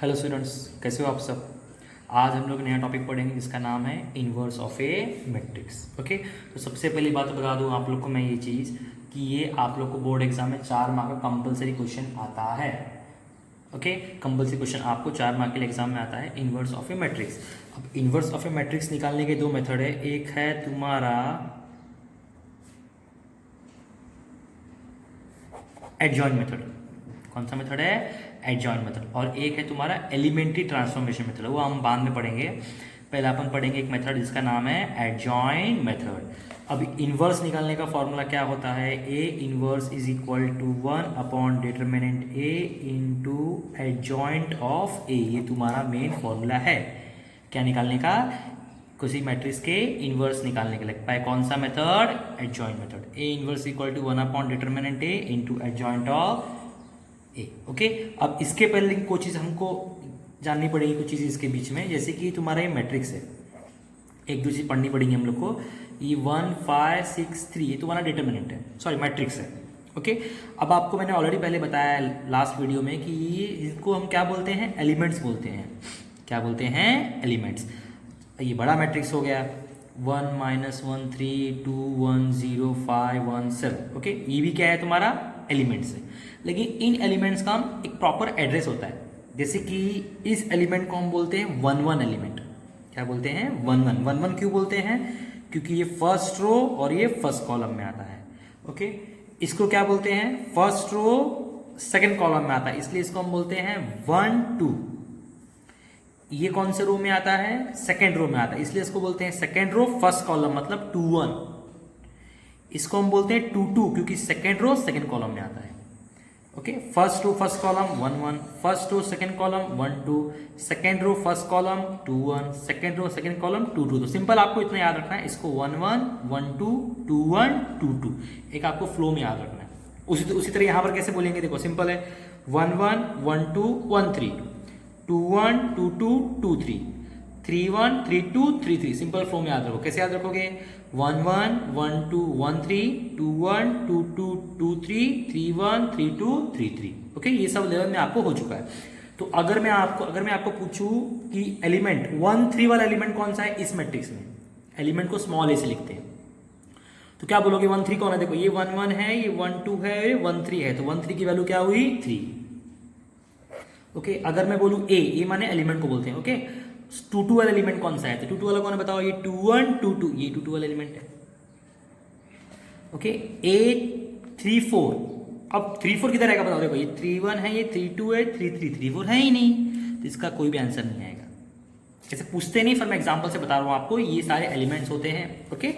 Hello students, कैसे हो आप सब। आज हम लोग नया टॉपिक पढ़ेंगे जिसका नाम है inverse of A matrix. Okay, तो सबसे पहली बात बता दूं आप लोग को मैं ये चीज़ कि ये आप लोग को बोर्ड एग्जाम में 4 मार्क का कंपलसरी क्वेश्चन आता है। ओके, कंपलसरी क्वेश्चन आपको 4 मार्क के लिए एग्जाम में आता है इन्वर्स ऑफ ए मैट्रिक्स। अब इन्वर्स ऑफ ए मैट्रिक्स निकालने के 2 मेथड है। एक है तुम्हारा एडजॉइंट मेथड। कौन सा मेथड है? Adjoint method. और एक है तुम्हारा एलिमेंट्री ट्रांसफॉर्मेशन मेथड, वो हम बाद में पढ़ेंगे। पहले अपन पढ़ेंगे एक मेथड जिसका नाम है एडजॉइंट मेथड। अब इन्वर्स निकालने का फॉर्मूला क्या होता है? A inverse is equal to 1 upon determinant A into adjoint of A. ये तुम्हारा मेन फॉर्मूला है क्या निकालने का? किसी मैट्रिक्स के इन्वर्स निकालने के लिए। कौन सा method? Adjoint method. A inverse equal to 1 upon determinant A into adjoint of A. Okay, अब इसके पहले कुछ चीज़ हमको जाननी पड़ेगी, कुछ चीज़ इसके बीच में। जैसे कि तुम्हारा ये मैट्रिक्स है, एक दो चीज़ पढ़नी पड़ेगी हम लोग को। ये 1 5 6 3 ये तुम्हारा डिटरमिनेंट है, सॉरी मैट्रिक्स है। ओके, अब आपको मैंने ऑलरेडी पहले बताया लास्ट वीडियो में कि ये इसको हम क्या बोलते हैं? एलिमेंट्स बोलते हैं। क्या बोलते हैं? एलिमेंट्स। ये बड़ा मैट्रिक्स हो गया 1 -1 3 2 1 0 5 1 7। ओके, ये भी क्या है? तुम्हारा एलिमेंट्स है। लेकिन इन एलिमेंट्स का हम एक प्रॉपर एड्रेस होता है। जैसे कि इस एलिमेंट को हम बोलते हैं 1 1 एलिमेंट। क्या बोलते हैं? 1 1 1 1 क्यों बोलते हैं? क्योंकि ये फर्स्ट रो और ये फर्स्ट कॉलम में आता है। ओके, इसको क्या बोलते हैं? फर्स्ट रो सेकंड कॉलम में आता है, इसलिए इसको हम बोलते हैं 1 2। ये कौन से रो में आता है? सेकेंड रो में आता है, इसलिए इसको बोलते हैं सेकेंड रो फर्स्ट कॉलम, मतलब 2 1। इसको हम बोलते हैं 2 2 क्योंकि सेकेंड रो सेकेंड कॉलम में आता है। Okay, first row first column 1 1, first row second column 1 2, second row first column 2 1, second row second column 2 2। तो सिंपल आपको इतना याद रखना है, इसको 1 1 1 2 2 1 2 2 एक आपको फ्लो में याद रखना है। उसी तरह यहां पर कैसे बोलेंगे? देखो सिंपल है, 1 1 1 2 1 3, 2 1 2 2 2 3, 3 1 3 2 3 3। सिंपल फ्लो में याद रखो। कैसे याद रखोगे? 1 1 1 2 1 3, 2 1 2 2 2 3, 3 1 3 2 3 3। ओके, ये सब लेवल में आपको हो चुका है। तो अगर मैं आपको पूछूं कि एलिमेंट 1 3 वाला एलिमेंट कौन सा है इस मैट्रिक्स में, एलिमेंट को स्मॉल ए से लिखते हैं, तो क्या बोलोगे? 1 3 कौन है? देखो ये 1 1 है, ये 1 2 है, ये 1 3 है, तो 1 3 की वैल्यू क्या हुई? 3। ओके, अगर मैं बोलूं ए माने एलिमेंट को बोलते हैं। ओके, 2 2 वाला एलिमेंट कौन सा है? तो 2 2 वाला कौन है बताओ? ये 2 1 2 2, ये 2 2 वाला एलिमेंट है। ओके, ए 3 4। अब 3 4 किधर आएगा बताओ? देखो ये 3 1 है, ये 3 2 है, 3 3 3 4 है ही नहीं, तो इसका कोई भी आंसर नहीं आएगा। ऐसे पूछते नहीं, फिर मैं एग्जांपल से बता रहा हूँ आपको, ये सारे एलिमेंट्स होते हैं। ओके,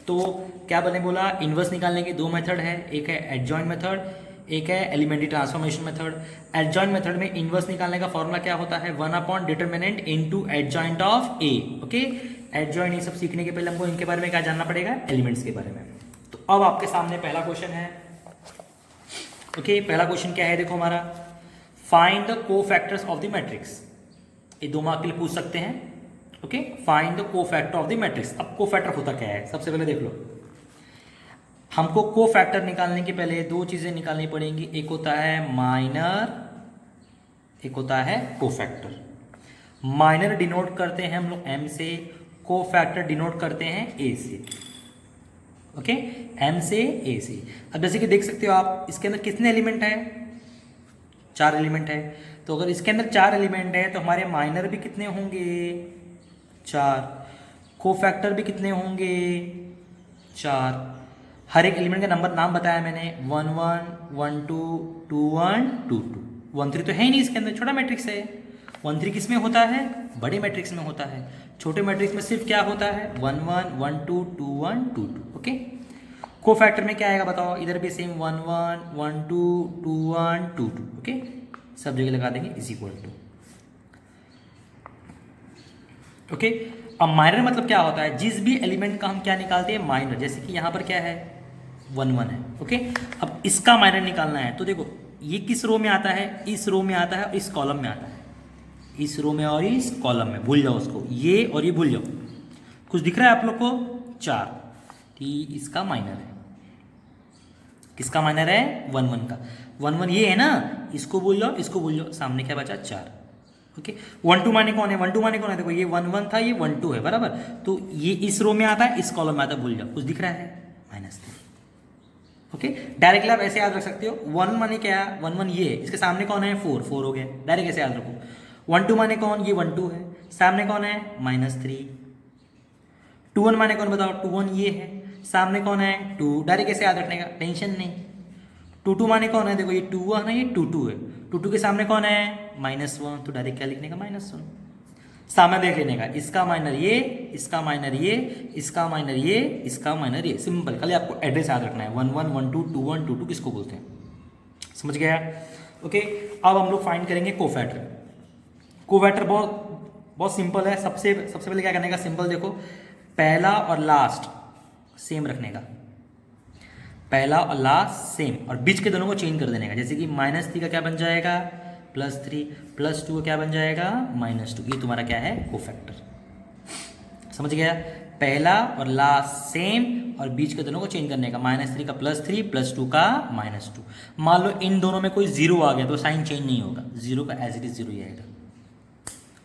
तो क्या बने बोला? इन्वर्स निकालने के 2 मेथड है, एक है एडजॉइंट मेथड, एक है elementary transformation method. Adjoint method में इन्वर्स निकालने का फॉर्मूला क्या होता है? 1 upon determinant into adjoint of A. Okay, adjoint ये सब सीखने के पहले हमको इनके बारे में क्या जानना पड़ेगा? एलिमेंट्स के बारे में। तो अब आपके सामने पहला क्वेश्चन है। ओके, पहला क्वेश्चन क्या है? देखो हमारा, find the cofactors of the matrix. ये 2 मार्क के लिए पूछ सकते हैं। Okay, find the cofactor of the matrix. अब कोफैक्टर होता क्या है? सबसे पहले देख लो, हमको कोफैक्टर निकालने के पहले 2 चीजें निकालनी पड़ेंगी। एक होता है माइनर, एक होता है कोफैक्टर। माइनर डिनोट करते हैं हम लोग एम से, कोफैक्टर डिनोट करते हैं ए से। ओके, एम से ए से। अब जैसे कि देख सकते हो आप, इसके अंदर कितने एलिमेंट है? 4 एलिमेंट है। तो अगर इसके अंदर 4 एलिमेंट है तो हमारे माइनर भी कितने होंगे? 4। कोफैक्टर भी कितने होंगे? 4। हर एक एलिमेंट का नंबर नाम बताया मैंने, 1 1 1 2 2 1 2 2। 1 3 तो है ही नहीं इसके अंदर, छोटा मैट्रिक्स है। 1 3 किस में होता है? बड़े मैट्रिक्स में होता है। छोटे मैट्रिक्स में सिर्फ क्या होता है? 1 1 1 2 2 1 2 2। ओके, कोफैक्टर में क्या आएगा बताओ? इधर भी सेम 1 1 1 2 2 1 2 2। ओके, सब जगह लगा देंगे इज इक्वल टू। ओके, अब माइनर मतलब क्या होता है? जिस भी एलिमेंट का हम क्या निकालते हैं? माइनर। जैसे कि यहाँ पर क्या है? 1 1 है। ओके, अब इसका माइनर निकालना है, तो देखो ये किस रो में आता है? इस रो में आता है और इस कॉलम में आता है। इस रो में और इस कॉलम में, भूल जाओ उसको, ये और ये भूल जाओ। कुछ दिख रहा है आप लोग को? 4, तो इसका माइनर है। किसका माइनर है? 1 1 का। 1 1 ये है ना, इसको भूल जाओ, इसको भूल जाओ, सामने क्या बचा? 4। ओके, 1 2 माने कौन है, 1 2 माने कौन है, देखो ये 1 1 था, ये 1 2 है, बराबर। तो ये इस रो में आता है, इस कॉलम में आता है, भूल जाओ, कुछ दिख रहा है -3। ओके, डायरेक्टली आप ऐसे याद रख सकते हो, 1 माने क्या, 1 1 ये, इसके सामने कौन है, 4 4 हो गया, डायरेक्ट ऐसे याद रखो। 1 2 माने कौन, ये 1 2 है, सामने कौन है -3। 2 1 माने कौन बताओ, 2 1 ये है, सामने कौन है 2, डायरेक्ट ऐसे याद रखने का, टेंशन नहीं। 2 2 माने कौन है, देखो ये 2 1 है, ये 2 2 है, 2 2 के सामने कौन है -1, तो डायरेक्ट क्या लिखने का -1, सामने देख लेने का, इसका माइनर ये, इसका माइनर ये, इसका माइनर ये, इसका माइनर ये, सिंपल। खाली आपको एड्रेस याद रखना है, 1 1 1 2 2 1 2 2 किसको बोलते हैं, समझ गया। ओके, अब हम लोग फाइंड करेंगे कोफैक्टर। कोफैक्टर बहुत सिंपल है। सबसे पहले क्या करने का, सिंपल देखो, पहला और लास्ट सेम रखने का, पहला और लास्ट सेम, और बीच के दोनों को चेंज कर देने का। जैसे कि -3 का क्या बन जाएगा +3, +2 का क्या बन जाएगा -2। ये तुम्हारा क्या है, कोफैक्टर, समझ गया। पहला और लास्ट सेम, और बीच के दोनों को चेंज करने का, -3 का +3, +2 का -2। मान लो इन दोनों में कोई 0 आ गया तो साइन चेंज नहीं होगा, 0 का एज इट इज 0 ही आएगा।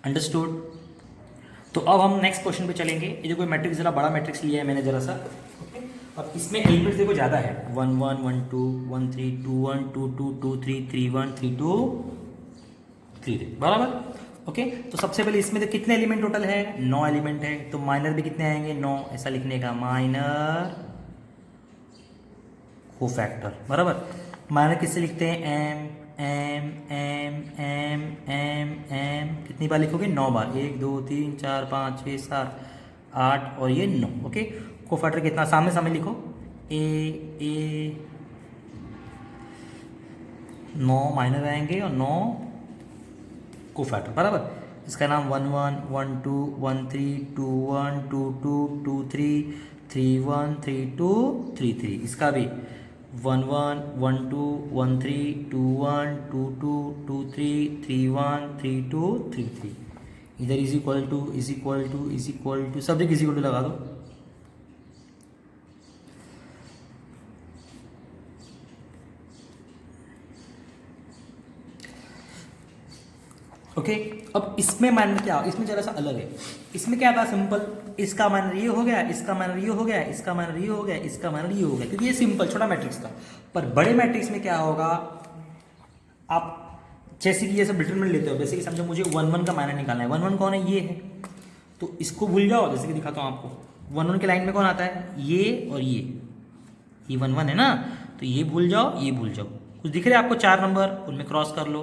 अंडरस्टूड। तो अब हम नेक्स्ट क्वेश्चन पे चलेंगे। ये जो कोई मैट्रिक्स जरा बड़ा मैट्रिक्स लिया है मैंने जरा सा, अब इसमें एलिमेंट्स देखो ज़्यादा है, 1 1 1 2 1 3 2 1 2 2 2 3 3 1 3 2 3 3, बराबर। ओके, तो सबसे पहले इसमें तो कितने एलिमेंट टोटल है, 9 एलिमेंट है, तो माइनर भी कितने आएंगे 9, ऐसा लिखने का, माइनर कोफैक्टर, बराबर। माइनर किससे लिखते हैं, M M M M M M, कितनी बार लिखोगे 9 बार, 1 2 3 4 5 6 7 8 और ये 9। ओके, कोफैक्टर कितना, सामने सामने लिखो, ए 9 माइनर आएंगे और 9 कोफैक्टर, बराबर। इसका नाम 1 1 1 2 1 3 2 1 2 2 2 3 3 1 3 2 3 3, इसका भी 1 1 1 2 1 3 2 1 2 2 2 3 3 1 3 2 3 3। इधर इज इक्वल टू सब जगह इज इक्वल टू लगा दो। ओके, अब इसमें माइनर क्या, इसमें जरा सा अलग है। इसमें क्या था, सिंपल, इसका माइनर ये हो गया, इसका माइनर ये हो गया, इसका माइनर ये हो गया, इसका माइनर ये हो गया, क्योंकि ये सिंपल छोटा मैट्रिक्स था। पर बड़े मैट्रिक्स में क्या होगा, आप जैसे कि ये सब डिटरमिनेंट लेते हो, जैसे कि समझो मुझे 1 1 का माइनर निकालना है, 1 1 कौन है, ये है, तो इसको भूल जाओ। जैसे कि दिखाता हूँ आपको, 1 1 के लाइन में कौन आता है, ये और ये 1 1 है ना, तो ये भूल जाओ, ये भूल जाओ। कुछ दिख रहे हैं आपको 4 नंबर, उनमें क्रॉस कर लो,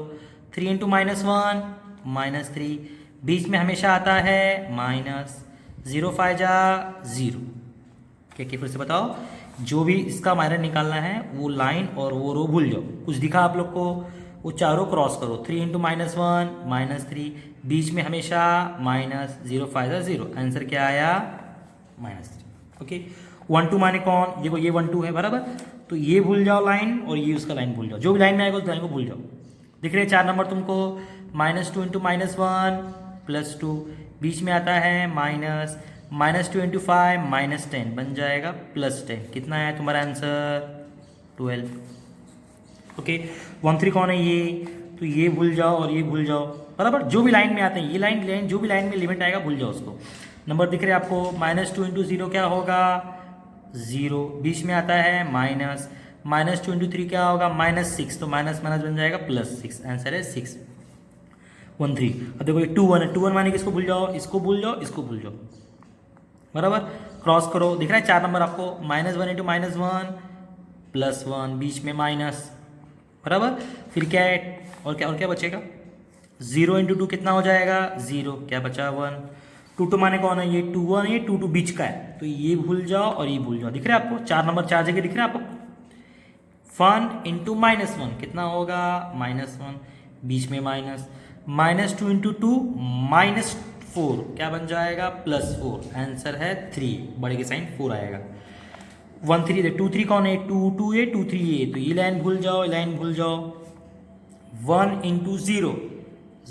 3 × -1 -3, बीच में हमेशा आता है माइनस, 0 5 जा 0। क्या फिर से बताओ, जो भी इसका माइनर निकालना है वो लाइन और वो रो भूल जाओ। कुछ दिखा आप लोग को, वो चारों क्रॉस करो, 3 × -1 -3, बीच में हमेशा माइनस, 0 5 जा 0, आंसर क्या आया -3। ओके, 1 2 माने कौन, देखो ये 1 2 है, बराबर, तो ये भूल जाओ लाइन, और ये उसका लाइन भूल जाओ, जो भी लाइन में आएगा उस लाइन को भूल जाओ। दिख रहे 4 नंबर तुमको, -2 × -1 +2, बीच में आता है माइनस, -2 × 5 -10 बन जाएगा +10। कितना है तुम्हारा आंसर 12। ओके, 1 3 कौन है, ये, तो ये भूल जाओ और ये भूल जाओ, बराबर। जो भी लाइन में आते हैं, ये लाइन जो भी लाइन में लिमिट आएगा भूल जाओ उसको। नंबर दिख रहे आपको, -2 × 0 क्या होगा 0, बीच में आता है माइनस, -2 × 3 क्या होगा -6, तो माइनस माइनस बन जाएगा +6, आंसर है 6 1 3। अब देखो ये 2 1 है, 2 1 माने किसको भूल जाओ, इसको भूल जाओ, इसको भूल जाओ, बराबर। क्रॉस करो, दिख रहा है 4 नंबर आपको, -1 × -1 +1, बीच में माइनस, बराबर। फिर क्या है, और क्या बचेगा, 0 × 2 कितना हो जाएगा 0, क्या बचा 1। 2 2 माने कौन है, ये 2 1 है, ये 2 2 बीच का है, तो ये भूल जाओ और ये भूल जाओ। दिख रहा है आपको 4 नंबर 4 जगह दिख रहा है आपको। 1 × -1 कितना होगा -1, बीच में माइनस, -2 × 2 -4 क्या बन जाएगा +4, आंसर है 3, बड़े के साइन 4 आएगा। 1 3 2 3 कौन है, 2 2 ये 2 3 ये, तो ये लाइन भूल जाओ, ये लाइन भूल जाओ। 1 × 0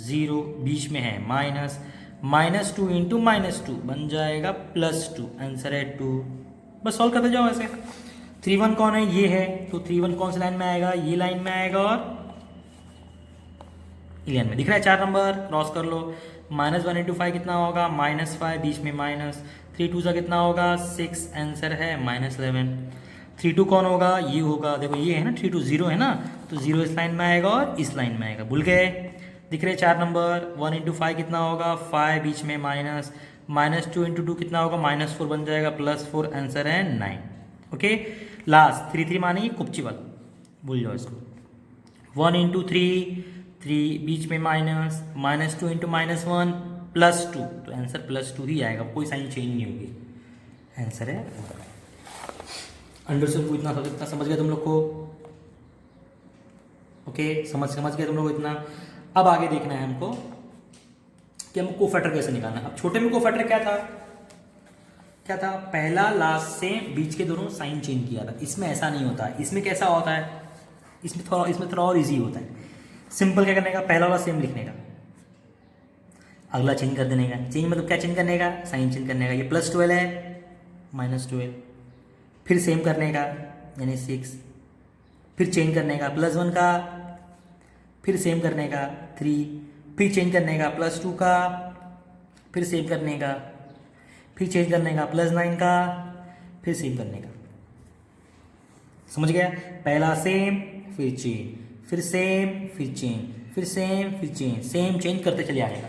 0, बीच में है माइनस, -2 × -2 बन जाएगा +2, आंसर है 2। बस सॉल्व करते जाओ ऐसे। 3 1 कौन है, ये है, तो 3 1 कौन सी लाइन में आएगा, ये लाइन में आएगा, और 11 में दिख रहा है 4 नंबर, क्रॉस कर लो। -1 × 5 कितना होगा, -5, बीच में माइनस, 3 2 सा कितना होगा 6, आंसर है -11। 3 2 कौन होगा, ये होगा, देखो ये है ना 3 2 0 है ना, तो 0 इस लाइन में आएगा और इस लाइन में आएगा, भूल गए। दिख रहे 4 नंबर, 1 × 5 कितना होगा 5, बीच में माइनस, -2 × 2 कितना होगा -4 बन जाएगा, +4, आंसर है 9। ओके, लास्ट 3 3 मानेंगे कुप्ची वाला, भूल जाओ इसको। 1 × 3, 3 बीच में माइनस, -2 × -1 +2, तो आंसर +2 ही आएगा, कोई साइन चेंज नहीं होगी, आंसर है। अंडरस्टूड, इतना समझ गया तुम लोग को? ओके, समझ गया तुम लोग को इतना। अब आगे देखना है हमको कि हमको कोफैक्टर कैसे निकालना है। अब छोटे में कोफैक्टर क्या था, पहला लास्ट से बीच के दोनों साइन चेंज किया था। इसमें ऐसा नहीं होता है, इसमें कैसा होता है, इसमें थोड़ा और इजी होता है। सिंपल क्या करने का, पहला वाला सेम लिखने का, अगला चेंज कर देने का। चेंज मतलब क्या चेंज करने का, साइन चेंज करने का। ये +12 है, -12, फिर सेम करने का यानी 6, फिर चेंज करने का +1 का, फिर सेम करने का 3, फिर चेंज करने का +2 का, फिर सेम करने का, फिर चेंज करने का +9 का, फिर सेम करने का। समझ गया? पहला सेम, फिर चेंज, फिर सेम, फिर चेंज, फिर सेम, फिर चेंज, सेम चेंज करते चले आएगा।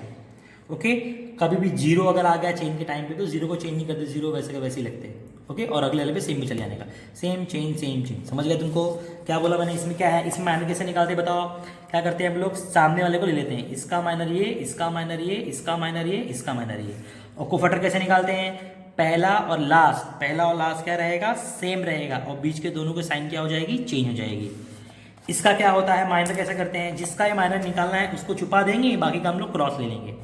ओके, कभी भी 0 अगर आ गया चेंज के टाइम पे तो 0 को चेंज नहीं करते, 0 वैसे का वैसे ही लगते हैं। ओके, और अगले वाले पे सेम भी चले जाने का, सेम चेंज सेम चेंज। समझ गए तुमको? क्या बोला मैंने, इसमें क्या है, इसमें माइनर कैसे निकालते हैं बताओ? क्या करते हैं हम लोग, सामने वाले को ले लेते हैं, इसका माइनर ये, इसका माइनर ये, इसका माइनर ये, इसका माइनर ये। और कोफैक्टर कैसे निकालते हैं, पहला और लास्ट क्या रहेगा, सेम रहेगा, और बीच के दोनों के साइन क्या हो जाएगी, चेंज हो जाएगी। इसका क्या होता है, माइनर कैसे करते हैं, जिसका ये माइनर निकालना है उसको छुपा देंगे, बाकी का हम लोग क्रॉस ले लेंगे।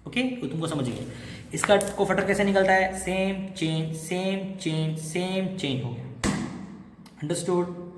ओके, तो तुमको समझ गए। इसका कोफैक्टर कैसे निकलता है, same change same change same change हो गया। अंडरस्टूड?